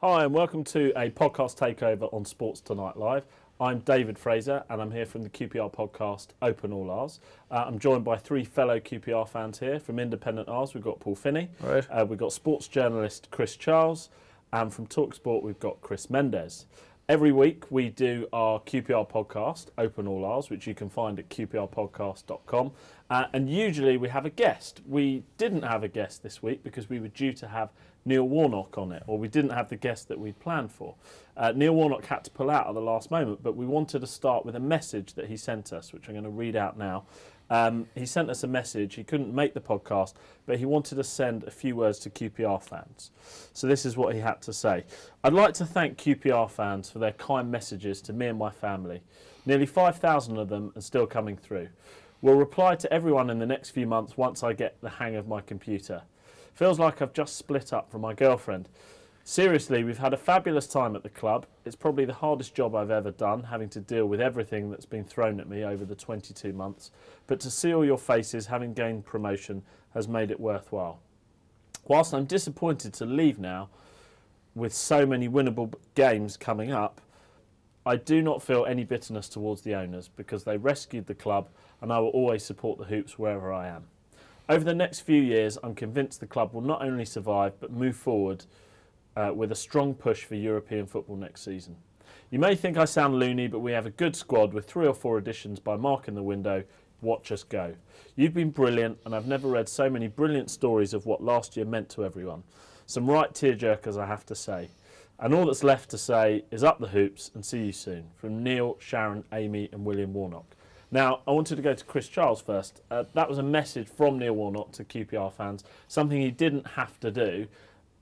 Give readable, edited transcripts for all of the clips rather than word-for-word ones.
Hi and welcome to a podcast takeover on Sports Tonight Live. I'm David Fraser and I'm here from the QPR podcast Open All R's. I'm joined by three fellow QPR fans here. From Independent R's we've got Paul Finney, Right. We've got sports journalist Chris Charles, and from TalkSport we've got Chris Mendes. Every week we do our QPR podcast Open All R's, which you can find at qprpodcast.com, and usually we have a guest. We didn't have a guest this week because we were due to have Neil Warnock on it, or we didn't have the guest that we'd planned for. Neil Warnock had to pull out at the last moment, but we wanted to start with a message that he sent us, which I'm going to read out now. He sent us a message. He couldn't make the podcast, but he wanted to send a few words to QPR fans. So this is what he had to say. I'd like to thank QPR fans for their kind messages to me and my family. Nearly 5,000 of them are still coming through. We'll reply to everyone in the next few months once I get the hang of my computer. Feels like I've just split up from my girlfriend. Seriously, we've had a fabulous time at the club. It's probably the hardest job I've ever done, having to deal with everything that's been thrown at me over the 22 months. But to see all your faces having gained promotion has made it worthwhile. Whilst I'm disappointed to leave now, with so many winnable games coming up, I do not feel any bitterness towards the owners because they rescued the club and I will always support the Hoops wherever I am. Over the next few years, I'm convinced the club will not only survive but move forward with a strong push for European football next season. You may think I sound loony, but we have a good squad with 3 or 4 additions by Mark in the window. Watch us go. You've been brilliant, and I've never read so many brilliant stories of what last year meant to everyone. Some right tearjerkers, I have to say. And all that's left to say is up the Hoops and see you soon. From Neil, Sharon, Amy and William Warnock. Now, I wanted to go to Chris Charles first. That was a message from Neil Warnock to QPR fans, something he didn't have to do.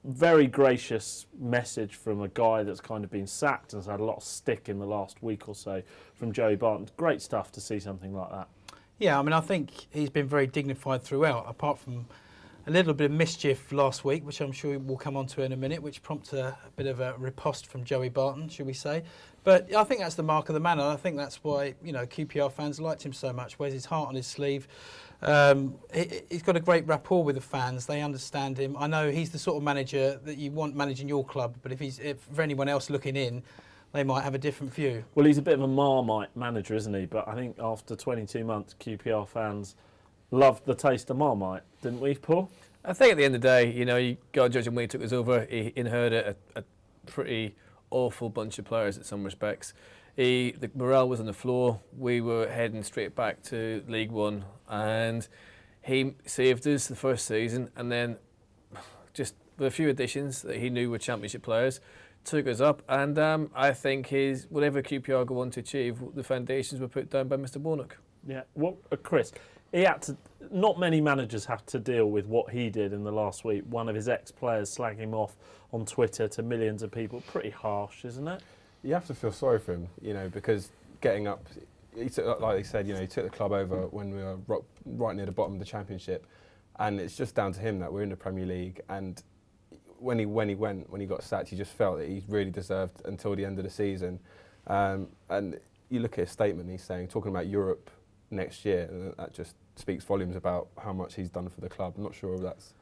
Very gracious message from a guy that's kind of been sacked and has had a lot of stick in the last week or so from Joey Barton. Great stuff to see something like that. Yeah, I mean, I think he's been very dignified throughout, apart from a little bit of mischief last week, which I'm sure we'll come on to in a minute, which prompted a bit of a riposte from Joey Barton, should we say. But I think that's the mark of the man, and I think that's why, you know, QPR fans liked him so much. Wears his heart on his sleeve. He's got a great rapport with the fans. They understand him. I know he's the sort of manager that you want managing your club, but if for anyone else looking in, they might have a different view. Well, he's a bit of a Marmite manager, isn't he? But I think after 22 months, QPR fans loved the taste of Marmite, didn't we, Paul? I think at the end of the day, you know, you got to judge him when he took us over. He inherited a pretty awful bunch of players in some respects. The morale was on the floor. We were heading straight back to League One, and he saved us the first season, and then just with a few additions that he knew were championship players, took us up. And I think whatever QPR go on to achieve, the foundations were put down by Mr. Warnock. Yeah. Well, Chris, he had to. Not many managers have to deal with what he did in the last week. One of his ex-players slagging him off on Twitter to millions of people. Pretty harsh, isn't it? You have to feel sorry for him, you know, because getting up, he took, like they said, you know, he took the club over when we were right near the bottom of the Championship, and it's just down to him that we're in the Premier League. And when he got sacked, he just felt that he really deserved until the end of the season. And you look at his statement, he's talking about Europe next year, and that just speaks volumes about how much he's done for the club. I'm not sure if that's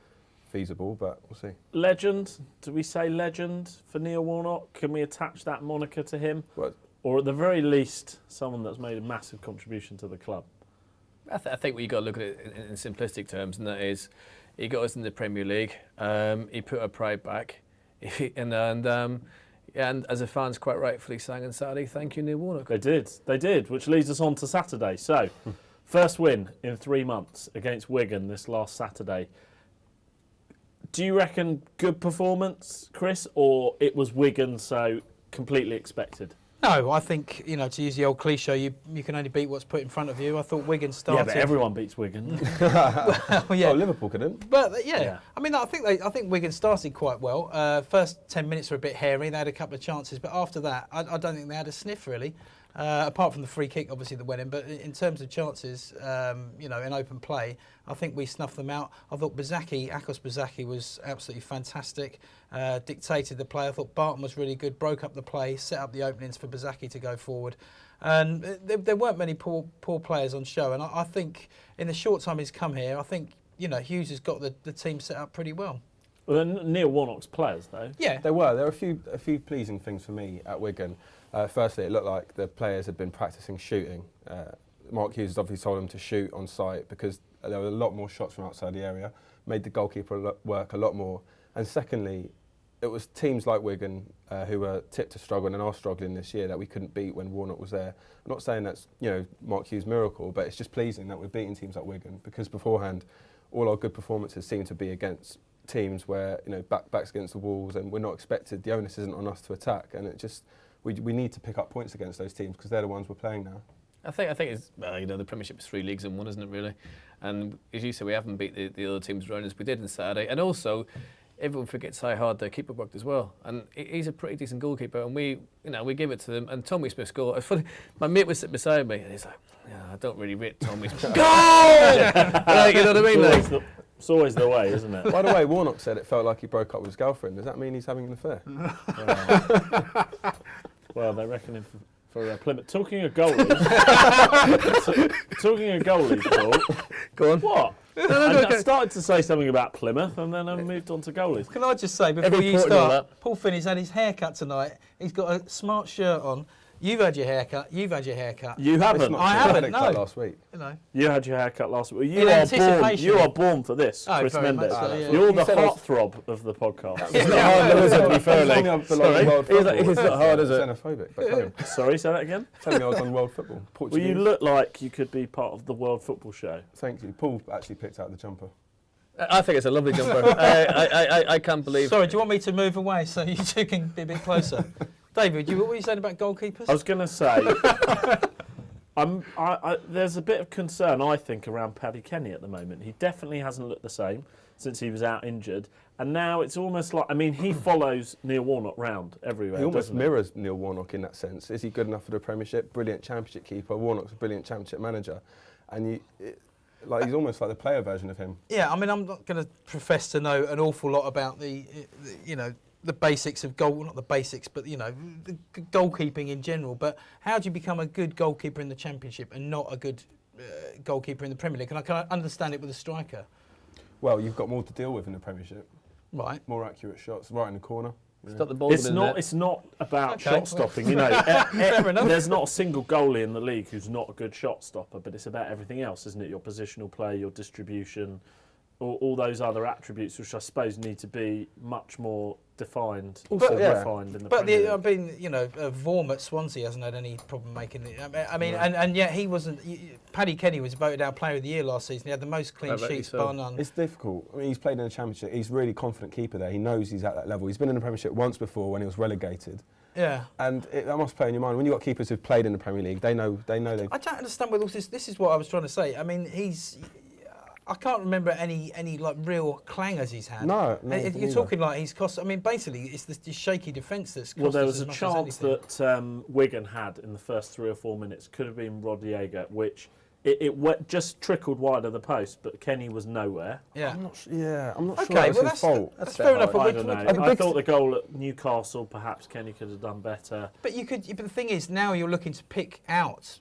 feasible, but we'll see. Legend? Do we say legend for Neil Warnock? Can we attach that moniker to him? What? Or at the very least, someone that's made a massive contribution to the club? I think you've got to look at it in simplistic terms, and that is, he got us in the Premier League. He put our pride back, and as the fans quite rightfully sang on Saturday, thank you, Neil Warnock. They did, which leads us on to Saturday. So, first win in 3 months against Wigan this last Saturday. Do you reckon good performance, Chris, or it was Wigan, so completely expected? No, I think, you know, to use the old cliche, you can only beat what's put in front of you. I thought Wigan started. Yeah, but everyone beats Wigan. Well, yeah. Oh, Liverpool couldn't. But yeah, I mean, I think Wigan started quite well. First 10 minutes were a bit hairy. They had a couple of chances, but after that, I don't think they had a sniff really. Apart from the free kick, obviously, that went in. But in terms of chances, you know, in open play, I think we snuffed them out. I thought Akos Bazaki was absolutely fantastic, dictated the play. I thought Barton was really good, broke up the play, set up the openings for Bazaki to go forward. And there weren't many poor players on show. And I think in the short time he's come here, I think, you know, Hughes has got the team set up pretty well. Well, Neil Warnock's players, though. Yeah. There were a few pleasing things for me at Wigan. Firstly, it looked like the players had been practising shooting. Mark Hughes has obviously told them to shoot on site because there were a lot more shots from outside the area, made the goalkeeper work a lot more. And secondly, it was teams like Wigan who were tipped to struggle and are struggling this year that we couldn't beat when Warnock was there. I'm not saying that's Mark Hughes' miracle, but it's just pleasing that we're beating teams like Wigan, because beforehand all our good performances seem to be against teams where backs against the walls, and we're not expected. The onus isn't on us to attack, and it just we need to pick up points against those teams because they're the ones we're playing now. I think it's the Premiership is 3 leagues in one, isn't it, really? And as you say, we haven't beat the other teams around us. We did on Saturday, and also everyone forgets how hard their keeper worked as well. And he's a pretty decent goalkeeper, and we give it to them. And Tommy Smith's goal, it's funny, my mate was sitting beside me, and he's like, I don't really rate Tommy Smith. Goal! You know what I mean? It's always the way, isn't it? By the way, Warnock said it felt like he broke up with his girlfriend. Does that mean he's having an affair? Well, they're reckoning for Plymouth. Talking of goalies, Paul. Go on. What? I started to say something about Plymouth, and then I moved on to goalies. Can I just say, before you start, Paul Finney's had his haircut tonight. He's got a smart shirt on. You've had your haircut. You haven't. I haven't. No. Last week. You had your haircut last week. You are born for this, Chris Mendes. So, You're the heartthrob of the podcast. It's not hard, is it, to be fair? It's not hard, is it? Xenophobic. Back home. Sorry, say that again? Telling me I was on world football. Well, you look like you could be part of the World Football Show. Thank you. Paul actually picked out the jumper. I think it's a lovely jumper. I can't believe. Sorry, do you want me to move away so you two can be a bit closer? David, what were you saying about goalkeepers? I was going to say, there's a bit of concern, I think, around Paddy Kenny at the moment. He definitely hasn't looked the same since he was out injured. And now it's almost like, he follows Neil Warnock round everywhere. He almost mirrors Neil Warnock in that sense. Is he good enough for the Premiership? Brilliant Championship keeper. Warnock's a brilliant Championship manager. And he's almost like the player version of him. Yeah, I'm not going to profess to know an awful lot about the basics of goal, not the basics, but the goalkeeping in general. But how do you become a good goalkeeper in the Championship and not a good goalkeeper in the Premier League? And I can understand it with a striker. Well, you've got more to deal with in the Premiership. Right. More accurate shots, right in the corner. Stop the ball. It's not about shot stopping. There's not a single goalie in the league who's not a good shot stopper, but it's about everything else, isn't it? Your positional play, your distribution, all those other attributes, which I suppose need to be much more defined, refined in the Premier League. Vorm at Swansea hasn't had any problem making it. And yet he wasn't. Paddy Kenny was voted our Player of the Year last season. He had the most clean sheets, bar none. It's difficult. He's played in the Championship. He's a really confident keeper there. He knows he's at that level. He's been in the Premiership once before when he was relegated. Yeah. And that must play in your mind. When you've got keepers who've played in the Premier League, they know they. I don't understand with all this. This is what I was trying to say. I can't remember any real clangers he's had. No, you're talking like he's cost. Basically, it's this shaky defence that's cost. Well, there was us a as chance that Wigan had in the first 3 or 4 minutes. Could have been Rod Diego, which it just trickled wide of the post, but Kenny was nowhere. Yeah, I'm not sure okay, that's his fault. That's fair enough. I don't know. I thought the goal at Newcastle, perhaps Kenny could have done better. But but the thing is, now you're looking to pick out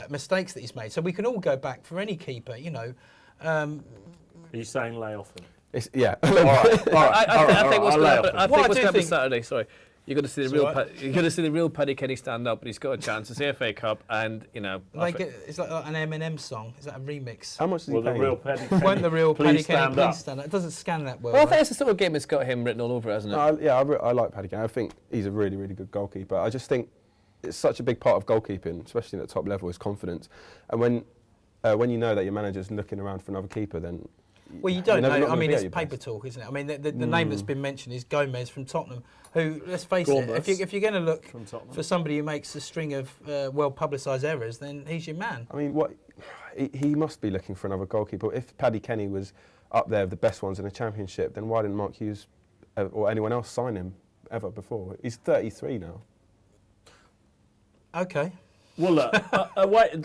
mistakes that he's made, so we can all go back for any keeper. Are you saying lay off him? Yeah. All right. I think what's going to happen Saturday. Sorry, you're going to see the real Paddy Kenny stand up, and he's got a chance. It's the FA Cup, and it's like an Eminem song. Is that a remix? How much is he paying? The real Paddy Kenny. Won't the real Paddy Kenny please stand up? It doesn't scan that well. Well, I think it's the sort of game that's got him written all over it, hasn't it? I like Paddy Kenny. I think he's a really, really good goalkeeper. I just think it's such a big part of goalkeeping, especially at the top level, is confidence. And when you know that your manager's looking around for another keeper, then... Well, you don't know. It's paper talk, isn't it? The name that's been mentioned is Gomez from Tottenham, who, let's face it, if you're going to look for somebody who makes a string of well-publicised errors, then he's your man. He must be looking for another goalkeeper. If Paddy Kenny was up there with the best ones in the Championship, then why didn't Mark Hughes or anyone else sign him ever before? He's 33 now. Okay. Well, look,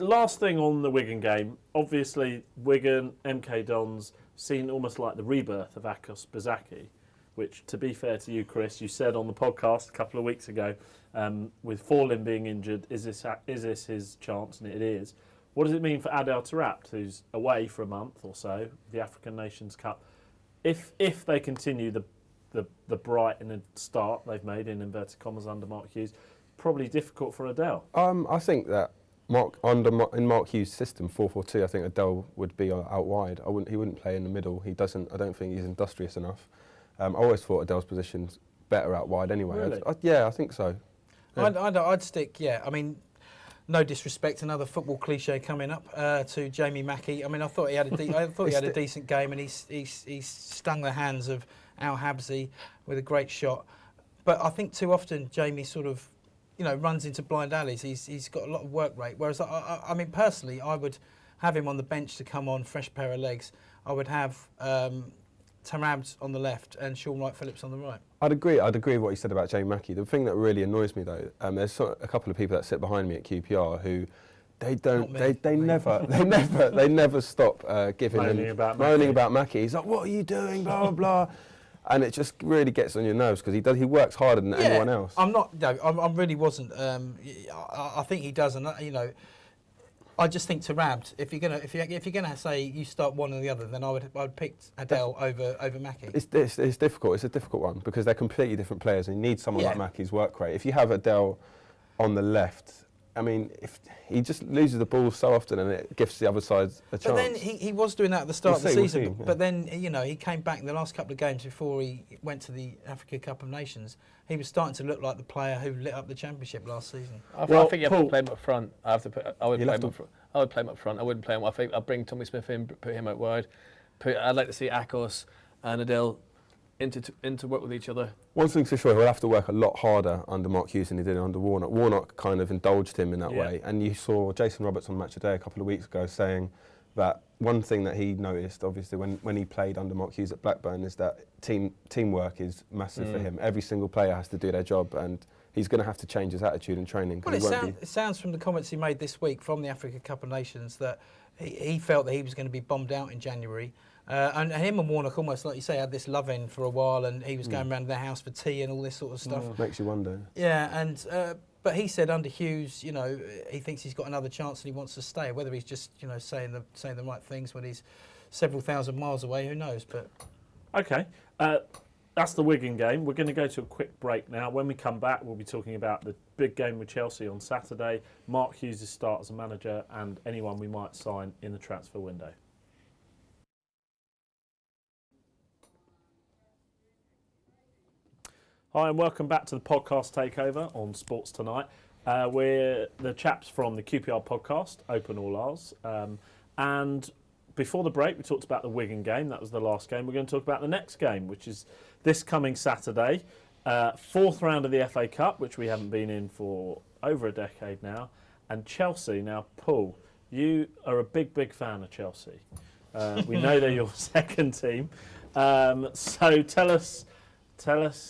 last thing on the Wigan game. Obviously, Wigan, MK Dons, seen almost like the rebirth of Akos Bazaki, which, to be fair to you, Chris, you said on the podcast a couple of weeks ago, with Forlin being injured, is this his chance? And it is. What does it mean for Adel Taarabt, who's away for a month or so, the African Nations Cup? If they continue the the bright start they've made in inverted commas under Mark Hughes, probably difficult for Adele. I think that in Mark Hughes' system 4-4-2, I think Adele would be out wide. He wouldn't play in the middle. He doesn't. I don't think he's industrious enough. I always thought Adele's position's better out wide anyway. Really? Yeah, I think so. Yeah. I'd stick. Yeah, I mean, no disrespect, another football cliche coming up to Jamie Mackie. I mean, I thought he had a decent game, and he's stung the hands of Al Habsi with a great shot. But I think too often Jamie sort of, runs into blind alleys. He's got a lot of work rate. Whereas I mean, personally, I would have him on the bench to come on, fresh pair of legs. I would have Tarabs on the left and Sean Wright-Phillips on the right. I'd agree with what you said about Jamie Mackie. The thing that really annoys me though, there's a couple of people that sit behind me at QPR who they never stop moaning about Mackie. He's like, what are you doing, blah blah blah. And it just really gets on your nerves because he works harder than anyone else. I really wasn't. I think he does, and I just think Tarabs. If you're gonna say you start one or the other, then I'd pick Adele over Mackie. It's difficult. It's a difficult one because they're completely different players, and you need someone like Mackie's work rate. If you have Adele on the left, I mean, if he just loses the ball so often, and it gives the other side a chance. But then he was doing that at the start of the season. But then he came back in the last couple of games before he went to the Africa Cup of Nations. He was starting to look like the player who lit up the Championship last season. I think you have to play him up front. I would play him up front. I wouldn't play him. I think I'd bring Tommy Smith in, put him out wide. I'd like to see Akos and Adele into work with each other. One thing's for sure, he'll have to work a lot harder under Mark Hughes than he did under Warnock. Warnock kind of indulged him in that way, and you saw Jason Roberts on Match of Day a couple of weeks ago saying that one thing that he noticed, obviously, when he played under Mark Hughes at Blackburn, is that teamwork is massive for him. Every single player has to do their job, and he's going to have to change his attitude in training. Well, it sounds from the comments he made this week from the Africa Cup of Nations that he felt that he was going to be bombed out in January. And him and Warnock, almost like you say, had this love-in for a while, and he was going around their house for tea and all this sort of stuff. Makes you wonder. Yeah, and but he said under Hughes, he thinks he's got another chance and he wants to stay. Whether he's just, saying the right things when he's several thousand miles away, who knows? But okay, that's the Wigan game. We're going to go to a quick break now. When we come back, we'll be talking about the big game with Chelsea on Saturday, Mark Hughes' start as a manager, and anyone we might sign in the transfer window. Hi and welcome back to the Podcast Takeover on Sports Tonight. We're the chaps from the QPR podcast, Open All Ours. And before the break, we talked about the Wigan game. That was the last game. We're going to talk about the next game, which is this coming Saturday. Fourth round of the FA Cup, which we haven't been in for over a decade now. And Chelsea. Now, Paul, you are a big fan of Chelsea. We know they're your second team. So tell us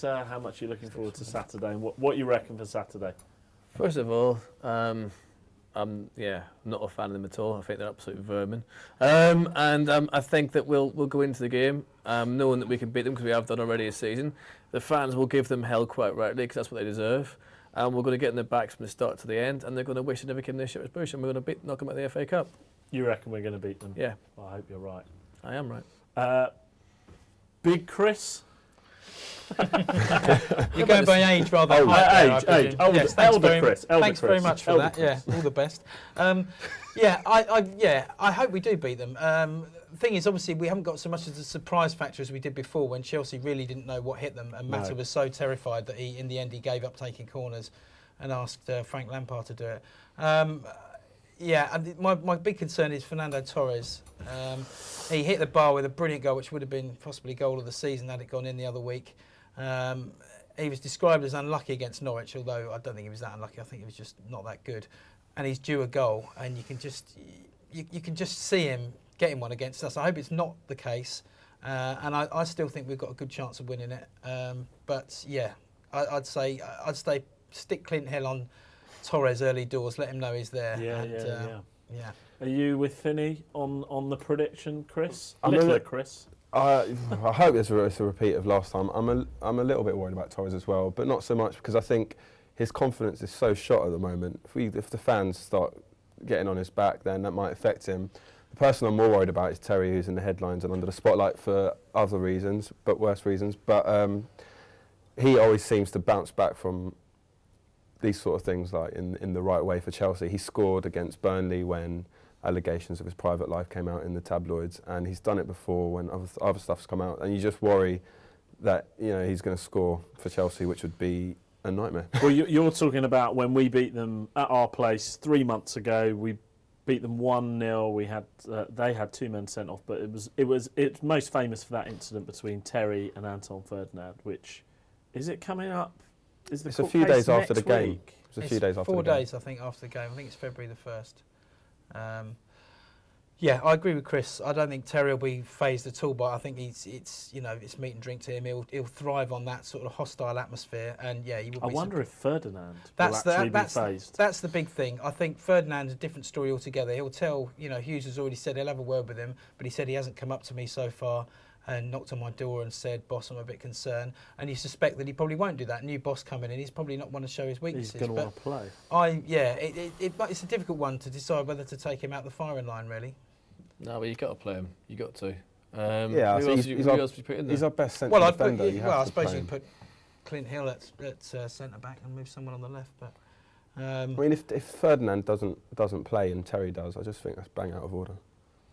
how much you're looking forward to Saturday and what you reckon for Saturday. First of all, I'm not a fan of them at all. I think they're absolute vermin. I think that we'll go into the game knowing that we can beat them because we have done already this season. The fans will give them hell quite rightly because that's what they deserve. And we're going to get in their backs from the start to the end, and they're going to wish they never came near Shepherd's Bush, and we're going to knock them out of the FA Cup. You reckon we're going to beat them? Yeah. Well, I hope you're right. I am right. Big Chris? You're going by age rather than height. Age. Elder Chris. Thanks very much for that. Yeah, all the best. I hope we do beat them. The thing is, obviously, we haven't got so much as a surprise factor as we did before when Chelsea really didn't know what hit them, and Mata was so terrified that in the end he gave up taking corners and asked Frank Lampard to do it. And my big concern is Fernando Torres. He hit the bar with a brilliant goal, which would have been possibly goal of the season had it gone in the other week. He was described as unlucky against Norwich, although I don't think he was that unlucky. I think he was just not that good. And he's due a goal, and you can just see him getting one against us. I hope it's not the case, and I still think we've got a good chance of winning it. I'd say stick Clint Hill on Torres early doors, let him know he's there. Yeah. Are you with Finney on the prediction, Chris? Chris. I hope it's a repeat of last time. I'm a little bit worried about Torres as well, but not so much because I think his confidence is so shot at the moment. If the fans start getting on his back, then that might affect him. The person I'm more worried about is Terry, who's in the headlines and under the spotlight for other reasons, but worse reasons. But he always seems to bounce back from these sort of things like in the right way for Chelsea. He scored against Burnley when allegations of his private life came out in the tabloids, and he's done it before when other stuff's come out, and you just worry that he's going to score for Chelsea, which would be a nightmare. Well, you're talking about when we beat them at our place 3 months ago. We beat them 1-0. We had they had 2 men sent off, but it's most famous for that incident between Terry and Anton Ferdinand. Which is it coming up? It's a few days after the game. It's a few days after 4 the game. days, I think, after the game. I think it's February the 1st. Yeah, I agree with Chris. I don't think Terry will be phased at all, but I think it's meat and drink to him. He'll thrive on that sort of hostile atmosphere, and yeah, he will. I wonder if Ferdinand will that's actually be phased. That's the big thing. I think Ferdinand's a different story altogether. He'll tell, Hughes has already said he'll have a word with him, but he said he hasn't come up to me so far and knocked on my door and said, "Boss, I'm a bit concerned." And you suspect that he probably won't do that. New boss coming in, he's probably not want to show his weaknesses. He's going to want to play. It's a difficult one to decide whether to take him out the firing line, really. No, but you've got to play him. You've got to. Who else would you put in there? He's our best centre defender. I suppose you could put Clint Hill at centre back and move someone on the left. But I mean, if Ferdinand doesn't play and Terry does, I just think that's bang out of order.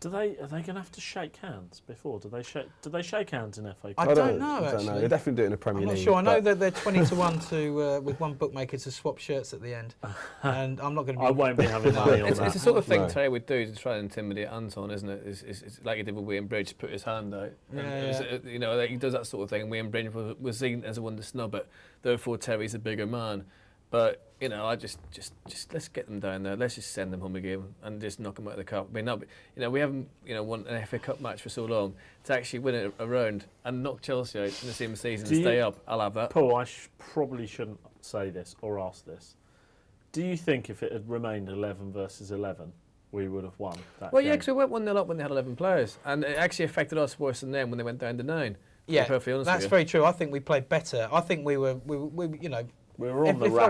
Are they going to have to shake hands before? Do they shake hands in FA Cup? I don't know. Actually, they definitely do it in the Premier League. I'm not sure. I know that they're 20-1 to with one bookmaker to swap shirts at the end, and I'm not going to. I won't be having money on that. It's the sort of thing Terry would do to try and intimidate Anton, isn't it? It's like he did with William Bridge, put his hand out. Yeah. He does that sort of thing. William Bridge was seen as the one to snub it. Therefore, Terry's a bigger man. But I just let's get them down there. Let's just send them home again and just knock them out of the cup. I mean, we haven't won an FA Cup match for so long to actually win it a round and knock Chelsea out in the same season and stay up. I'll have that. Paul, I probably shouldn't say this or ask this. Do you think if it had remained 11 versus 11, we would have won that game? Yeah, because we went 1-0 up when they had 11 players, and it actually affected us worse than them when they went down to 9. Yeah, that's very true. I think we played better. I think we were we were on the if rack.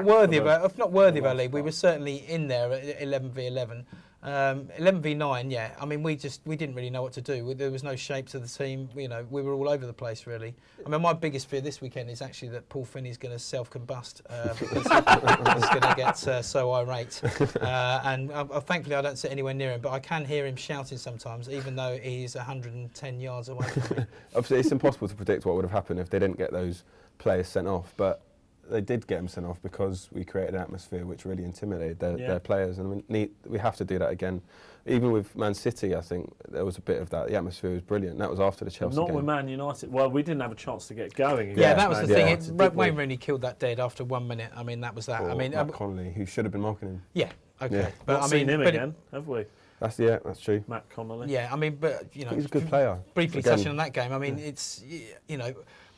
If not worthy of our league, we were certainly in there at 11v11. 11v9, yeah. I mean, we didn't really know what to do. There was no shape to the team. We were all over the place, really. I mean, my biggest fear this weekend is actually that Paul Finney's going to self-combust because he's going to get so irate. And thankfully, I don't sit anywhere near him, but I can hear him shouting sometimes, even though he's 110 yards away from me. Obviously, it's impossible to predict what would have happened if they didn't get those players sent off, but they did get them sent off because we created an atmosphere which really intimidated their players, and we have to do that again. Even with Man City, I think there was a bit of that. The atmosphere was brilliant. That was after the Chelsea game. Not with Man United. Well, we didn't have a chance to get going. Yeah, that was the thing. Wayne Rooney killed that dead after 1 minute. I mean, that was that. Matt Connolly, who should have been marking him. Yeah, okay. Yeah. But seen him again, have we? That's true. Matt Connolly. Yeah, I mean, but he's a good player. Briefly touching on that game, I mean, it's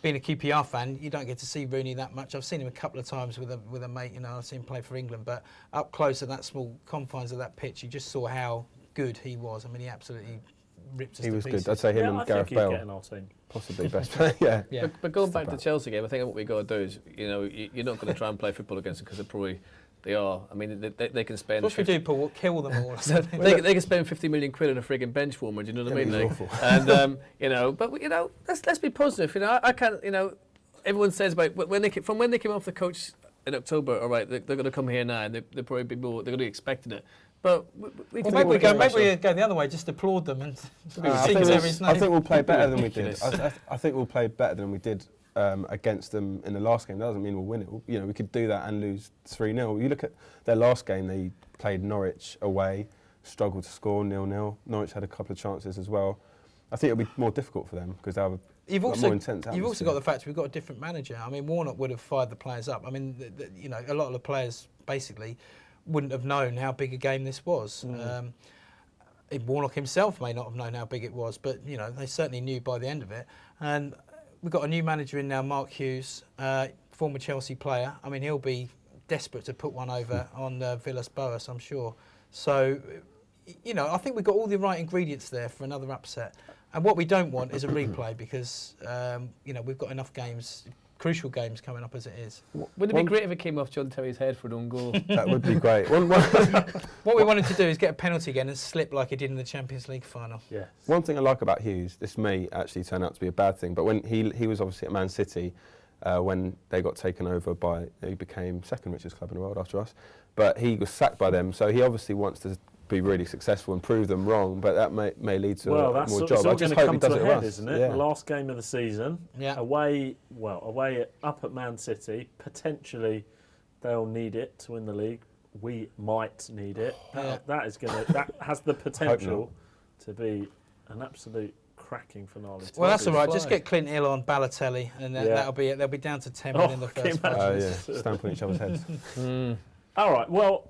being a QPR fan, you don't get to see Rooney that much. I've seen him a couple of times with a mate. I've seen him play for England, but up close at that small confines of that pitch, you just saw how good he was. I mean, he absolutely ripped us to pieces. He was good. I'd say him and Gareth Bale. Getting our team. Possibly best player. Yeah. But going back to the Chelsea game, I think what we got to do is, you're not going to try and play football against them because they are. I mean, they can spend. What should we do, Paul? We'll kill them all. they can spend 50 million quid on a frigging bench warmer. Do you know what I mean? Awful. And let's be positive. I can't. Everyone says about when they came off the coach in October. All right, they're going to come here now, and they'll probably be more. They're going to be expecting it. But maybe we go the other way, just applaud them and I think we'll play better than we did. I think we'll play better than we did against them in the last game. That doesn't mean we'll win it. We could do that and lose 3-0. You look at their last game, they played Norwich away, struggled to score 0-0. Norwich had a couple of chances as well. I think it'll be more difficult for them because they have a more intense atmosphere. You've also got the fact we've got a different manager. I mean, Warnock would have fired the players up. I mean, a lot of the players basically wouldn't have known how big a game this was. Warnock himself may not have known how big it was, but they certainly knew by the end of it. And we've got a new manager in now, Mark Hughes, former Chelsea player. I mean, he'll be desperate to put one over on Villas-Boas, I'm sure. So, I think we've got all the right ingredients there for another upset. And what we don't want is a replay because, we've got enough games crucial games coming up as it is. Wouldn't it be great if it came off John Terry's head for an own goal? That would be great. What we wanted to do is get a penalty again and slip like he did in the Champions League final. Yes. One thing I like about Hughes, this may actually turn out to be a bad thing, but when he was obviously at Man City, when they got taken over by, he became second richest club in the world after us, but he was sacked by them, so he obviously wants to be really successul and prove them wrong, but that may lead to more jobs. It's all going to come to a head, isn't it? Yeah. The last game of the season, away up at Man City, potentially they'll need it to win the league. We might need it. That has the potential to be an absolute cracking finale. Well, that's all right. Just get Clint Hill on Balotelli, and that'll be it. They'll be down to 10 in the first 5 stamping each other's heads. All right. Well,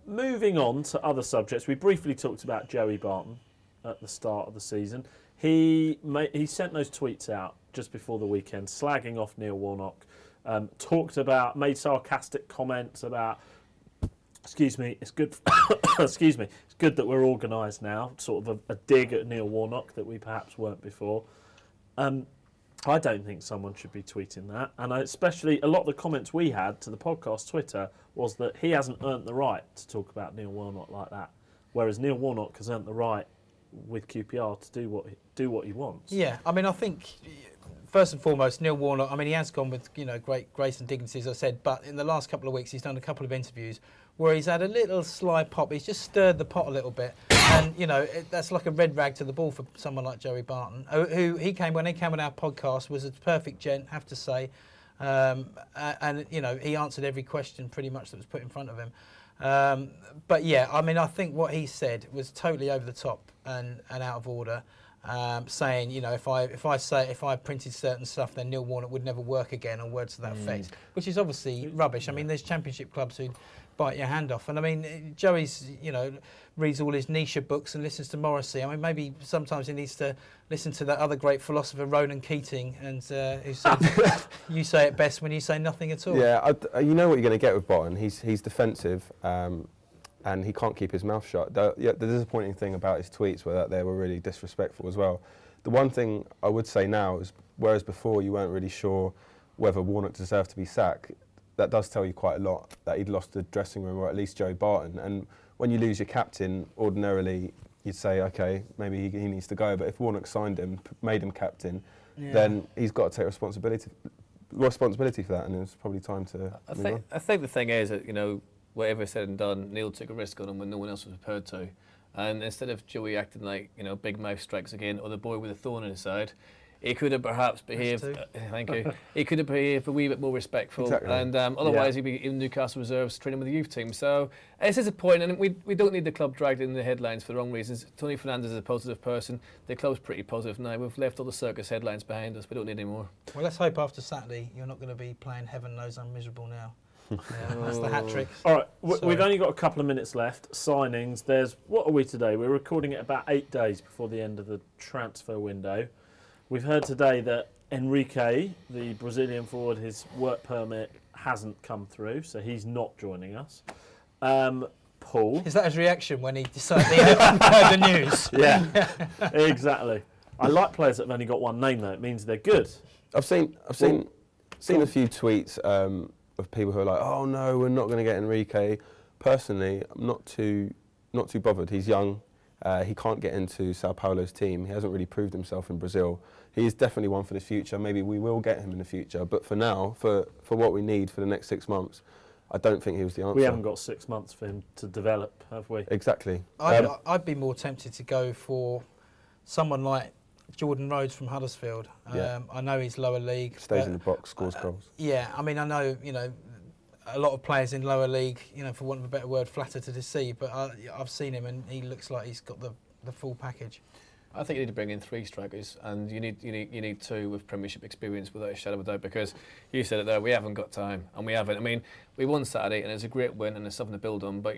moving on to other subjects. We briefly talked about Joey Barton at the start of the season. He sent those tweets out just before the weekend, slagging off Neil Warnock. Made sarcastic comments about. Excuse me, it's good. Excuse me, it's good that we're organised now. Sort of a dig at Neil Warnock that we perhaps weren't before. I don't think someone should be tweeting that, and especially a lot of the comments we had to the podcast Twitter was that he hasn't earned the right to talk about Neil Warnock like that, whereas Neil Warnock has earned the right with QPR to do what he wants. Yeah, I mean, I think first and foremost, Neil Warnock. I mean, he has gone with great grace and dignity, as I said, but in the last couple of weeks, he's done a couple of interviews where he's had a little sly pop. He's just stirred the pot a little bit. And, that's like a red rag to the bull for someone like Joey Barton, who when he came on our podcast, was a perfect gent, have to say. And he answered every question pretty much that was put in front of him. But, yeah, I mean, I think what he said was totally over the top and out of order. Saying, if I printed certain stuff, then Neil Warnock would never work again, or words to that effect, which is obviously rubbish. I mean, there's Championship clubs who bite your hand off, and I mean, Joey's, reads all his Nietzsche books and listens to Morrissey. I mean, maybe sometimes he needs to listen to that other great philosopher, Ronan Keating, and who said, "You say it best when you say nothing at all." Yeah, you know what you're going to get with Barton. He's defensive. And he can't keep his mouth shut. The disappointing thing about his tweets were that they were really disrespectful as well. The one thing I would say now is, whereas before you weren't really sure whether Warnock deserved to be sacked, that does tell you quite a lot, that he'd lost the dressing room, or at least Joey Barton. And when you lose your captain, ordinarily you'd say, OK, maybe he needs to go. But if Warnock signed him, made him captain, then he's got to take responsibility for that, and it's probably time to move on. I think the thing is that, whatever said and done, Neil took a risk on him when no one else was prepared to. And instead of Joey acting like, big mouth strikes again, or the boy with a thorn in his side, he could have perhaps behaved, thank you, he could have behaved a wee bit more respectful. Exactly. And otherwise he'd be in Newcastle reserves training with the youth team. So it's disappointing, and we don't need the club dragged in the headlines for the wrong reasons. Tony Fernandez is a positive person. The club's pretty positive now. We've left all the circus headlines behind us. We don't need any more. Well, let's hope after Saturday you're not going to be playing Heaven Knows I'm Miserable Now. That's the hat trick. All right, we've only got a couple of minutes left. Signings. What are we today? We're recording it about 8 days before the end of the transfer window. We've heard today that Enrique, the Brazilian forward, his work permit hasn't come through, so he's not joining us. Paul. Is that his reaction when he decided he heard the news? Yeah, exactly. I like players that have only got one name though. It means they're good. I've seen a few tweets of people who are like, "Oh no, we're not going to get Enrique." Personally, I'm not too bothered. He's young. He can't get into Sao Paulo's team. He hasn't really proved himself in Brazil. He is definitely one for the future. Maybe we will get him in the future. But for now, for what we need for the next 6 months, I don't think he was the answer. We haven't got 6 months for him to develop, have we? Exactly. I'd be more tempted to go for someone like Jordan Rhodes from Huddersfield. I know he's lower league. Stays in the box, scores goals. Yeah, I mean, I know, a lot of players in lower league, for want of a better word, flatter to deceive, but I've seen him and he looks like he's got the full package. I think you need to bring in 3 strikers, and you need 2 with Premiership experience without a shadow of a doubt, because you said it there, we haven't got time, and we haven't. I mean, we won Saturday, and it's a great win, and there's something to build on, but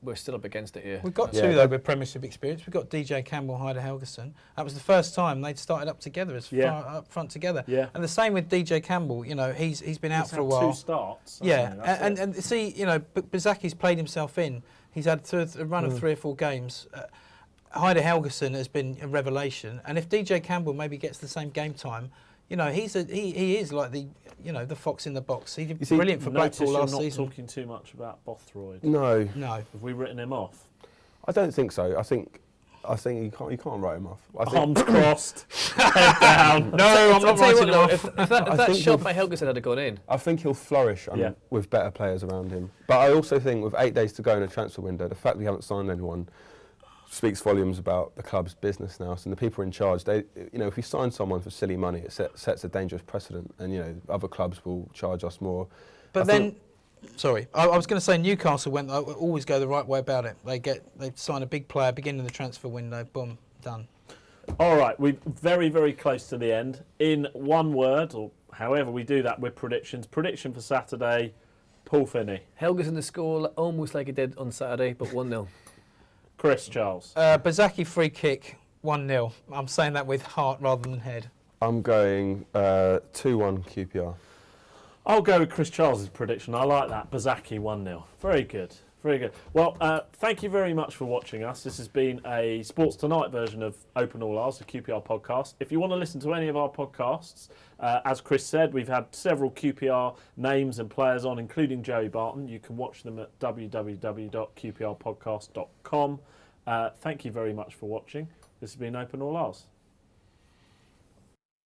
we're still up against it here. We've got 2 though with Premiership experience. We've got DJ Campbell, Hyder Helgeson. That was the first time they'd started up together, far up front together. Yeah. And the same with DJ Campbell. He's been out for a while. 2 starts. Yeah, and see, Bazaki's played himself in. He's had a run of 3 or 4 games. Hyder Helgeson has been a revelation, and if DJ Campbell maybe gets the same game time, You know, he is like the fox in the box. He did see, brilliant for Blackpool Notice last you're not season. talking too much about Bothroyd. No, No. Have we written him off? I don't think so. I think you can't write him off. I think, Arms crossed, head down. No, I'm not I'll tell you writing what, him though, off. if that think shot we've- by Helgeson had gone in, I think he'll flourish with better players around him. But I also think with 8 days to go in a transfer window, the fact we haven't signed anyone speaks volumes about the club's business now. So the people in charge, if we sign someone for silly money, it sets a dangerous precedent, and other clubs will charge us more. But then, sorry, I was going to say Newcastle always go the right way about it. They sign a big player, beginning of the transfer window, boom, done. All right, we're very, very close to the end. In one word, or however we do that with predictions. Prediction for Saturday, Paul Finney. Helgeson to score almost like he did on Saturday, but 1-0. Chris Charles. Bazaki free kick, 1-0. I'm saying that with heart rather than head. I'm going 2-1 QPR. I'll go with Chris Charles' prediction. I like that. Bazaki 1-0. Very good. Very good. Well, thank you very much for watching us. This has been a Sports Tonight version of Open All Ours, the QPR podcast. If you want to listen to any of our podcasts, as Chris said, we've had several QPR names and players on, including Joey Barton. You can watch them at www.qprpodcast.com. Thank you very much for watching. This has been Open All Ours.